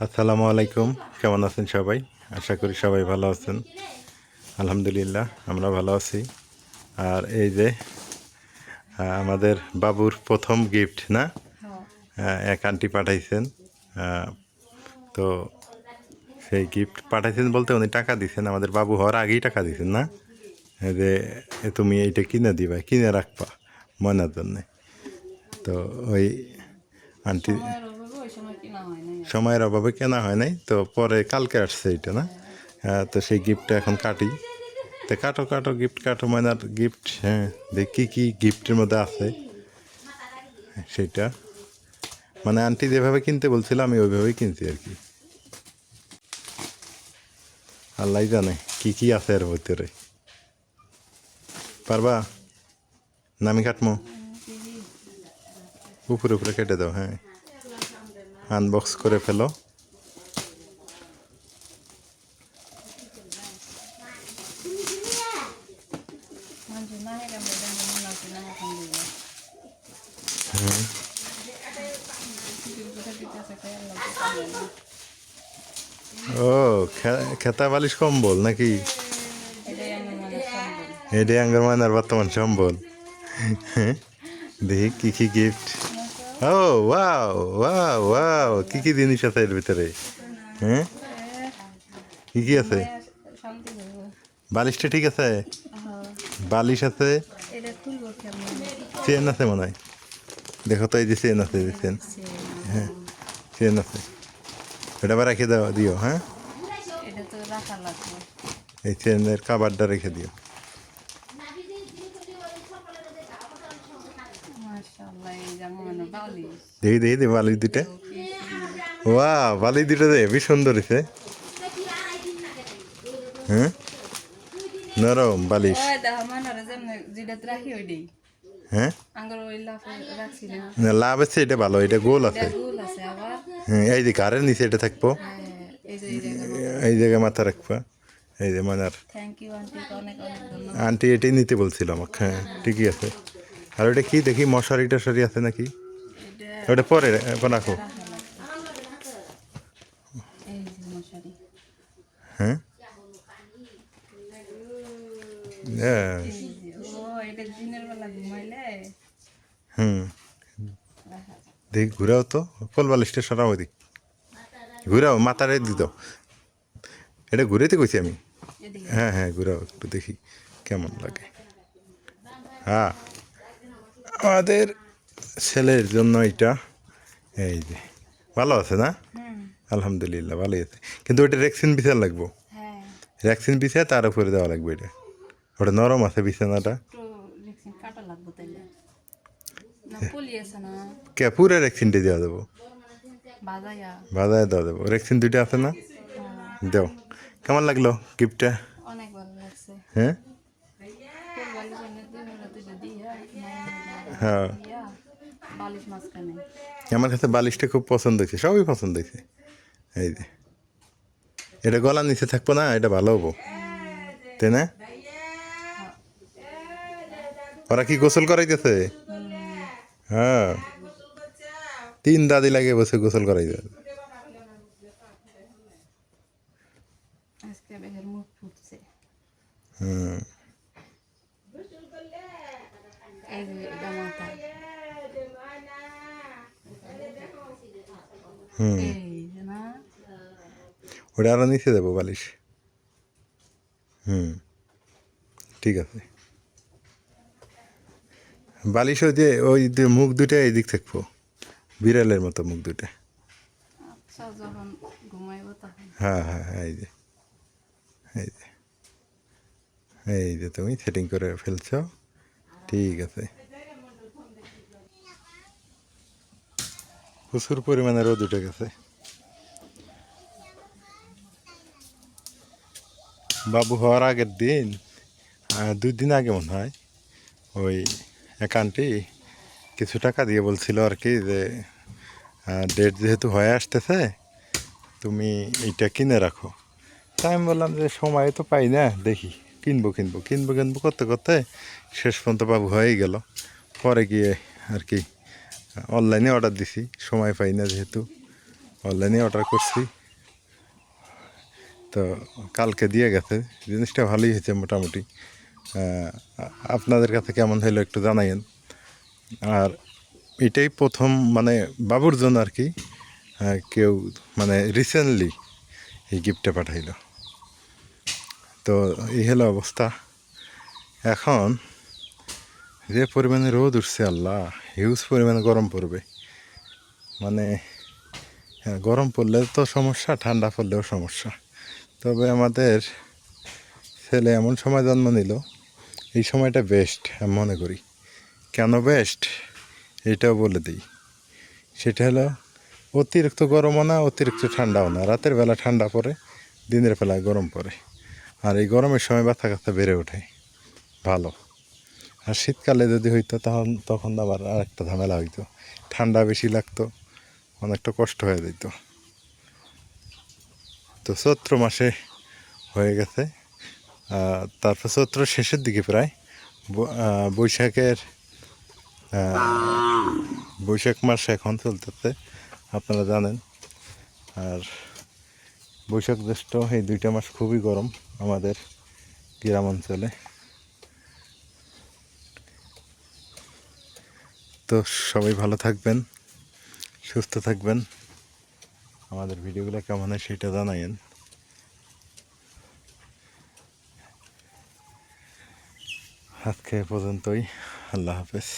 আসসালামু আলাইকুম, কেমন আছেন সবাই? আশা করি সবাই ভালো আছেন। আলহামদুলিল্লাহ আমরা ভালো আছি। আর এই যে আমাদের বাবুর প্রথম গিফট না, এক আন্টি পাঠাইছেন। তো সেই গিফট পাঠাইছেন বলতে উনি টাকা দিছেন, আমাদের বাবু হওয়ার আগেই টাকা দিছেন না, এই যে তুমি এইটা কিনে দিবা, কিনে রাখবা ময়নার জন্যে। তো ওই আন্টি সময়ের অভাবে কেনা হয় নাই, তো পরে কালকে আসছে এইটা না। তো সেই গিফটটা এখন কাটি। তো কাটো কাটো গিফট কাটো, ময়নার গিফট। হ্যাঁ, দেখি কী গিফটের মধ্যে আছে সেইটা। মানে আন্টি যেভাবে কিনতে বলছিল আমি ওইভাবেই কিনছি আর কি। আল্লাহ জানে কি কি আছে এর ভিতরে। পারবা? নামি কাটমো, উপরে উপরে কেটে দাও। হ্যাঁ, আনবক্স করে ফেলো। ও, খেতা বালিশ কম্বল নাকি? এটাই আঙ্গার মানার বর্তমান সম্বল। দেখি কি কি গিফট। ও ওয়াও ওয়াও ওয়াও, কি কি জিনিস আছে এর ভিতরে? হ্যাঁ, কি কি আছে? বালিশটা ঠিক আছে, বালিশ আছে, চেন আছে মনে হয়। দেখো তো, এই যে চেন আছে, এই যে চেন। হ্যাঁ, চেন আছে, এটা আবার রেখে দাও, দিও। হ্যাঁ, এই চেনের কাবারটা রেখে দিও। দেখি দেখি দে বালিশ দুটা। ওয়া, বালিশ দুটা দে, বেশ সুন্দর হয়েছে। হ্যাঁ, নরম বালিশ। হ্যাঁ, না লাভ আছে, এটা ভালো, এটা গোল আছে। হ্যাঁ, এই যে ঘাড়ের নিচে এটা থাকবো, এই জায়গায় মাথা রাখবা। এই যে মানার আন্টি এটাই নিতে বলছিল আমাকে। হ্যাঁ, ঠিকই আছে। আর ওটা কি দেখি, মশারি টশারি আছে নাকি? ওটা পরে এখন রাখো। হ্যাঁ, হুম, দেখি ঘুরাও তো, কোল বালিশটা সরাও, দিক ঘুরাও, মাথারে দিত। এটা ঘুরেতে কইছি আমি। হ্যাঁ হ্যাঁ, ঘুরাও একটু, দেখি কেমন লাগে। হ্যাঁ, আমাদের ছেলের জন্য এটা। এই যে ভালো আছে না? আলহামদুলিল্লাহ ভালোই আছে, কিন্তু ওইটা রেক্সিন বিছানা লাগবো। রেক্সিন বিছায় তার উপরে দেওয়া লাগবে এটা। ওটা নরম আছে বিছানাটা। কে পুরো রেক্সিনটা দেওয়া দেবো? বাজায় দেওয়া দেবো। রেক্সিন দুইটা আছে না? দাও। কেমন লাগলো গিফটটা? হ্যাঁ হ্যাঁ, আমার কাছে বালিশটা খুব পছন্দ হয়েছে, সবই পছন্দ হয়েছে। এই যে এটা গলার নিচে থাকবো না, এটা ভালো হবো, তাই না? ওরা কি গোসল করাইতেছে? হ্যাঁ, 3 দাদি লাগে বসে গোসল করাইতে। হুম, হুম, ওটা আরো নিচে দেবো বালিশ। হুম, ঠিক আছে। বালিশ ওই যে মুখ দুটা এইদিক থাকবো, বিড়ালের মতো মুখ দুটা। হ্যাঁ হ্যাঁ হ্যাঁ, এই যে এই যে এই যে তুমি সেটিং করে ফেলছো, ঠিক আছে। প্রচুর পরিমাণে রোদ উঠে গেছে। বাবু হওয়ার আগের দিন, 2 দিন আগে মনে হয়, ওই এক আন্টি কিছু টাকা দিয়ে বলছিল আর কি, যে ডেট যেহেতু হয়ে আসতেছে তুমি এইটা কিনে রাখো। তাই আমি বললাম যে সময় তো পাই না, দেখি কিনবো কিনবো কিনবো কিনবো করতে করতে শেষ পর্যন্ত বাবু হয়েই গেল। পরে গিয়ে আর কি অনলাইনে অর্ডার দিছি, সময় পাই না যেহেতু অনলাইনে অর্ডার করছি, তো কালকে দিয়ে গেছে। জিনিসটা ভালোই হয়েছে মোটামুটি। আপনাদের কাছে কেমন হলো একটু জানাইন। আর এটাই প্রথম মানে বাবুর জন্য আর কি কেউ মানে রিসেন্টলি এই গিফটটা পাঠাইলো। তো এই হলো অবস্থা। এখন যে পরিমাণে রোদ উঠছে, আল্লাহ, হিউজ পরিমাণে গরম পড়বে। মানে হ্যাঁ, গরম পড়লে তো সমস্যা, ঠান্ডা পড়লেও সমস্যা। তবে আমাদের ছেলে এমন সময় জন্ম নিল, এই সময়টা বেস্ট আমি মনে করি। কেন বেস্ট এটাও বলে দিই। সেটা হলো অতিরিক্ত গরমও না, অতিরিক্ত ঠান্ডাও না। রাতের বেলা ঠান্ডা পড়ে, দিনের বেলায় গরম পড়ে। আর এই গরমের সময় বাচ্চা কাচ্চা বেড়ে ওঠে ভালো। আর শীতকালে যদি হইতো তখন আবার আর একটা ঝামেলা হইতো, ঠান্ডা বেশি লাগতো, অনেকটা কষ্ট হয়ে যেত। তো চৈত্র মাসে হয়ে গেছে, তারপর চৈত্র শেষের দিকে প্রায় বৈশাখের বৈশাখ মাস এখন চলতেছে, আপনারা জানেন। আর বৈশাখ জ্যৈষ্ঠ এই দুইটা মাস খুবই গরম আমাদের গ্রাম অঞ্চলে। তো সবাই ভালো থাকবেন, সুস্থ থাকবেন। আমাদের ভিডিওগুলো কেমন হয় সেটা জানাইন। আজকে পর্যন্তই, আল্লাহ হাফেজ।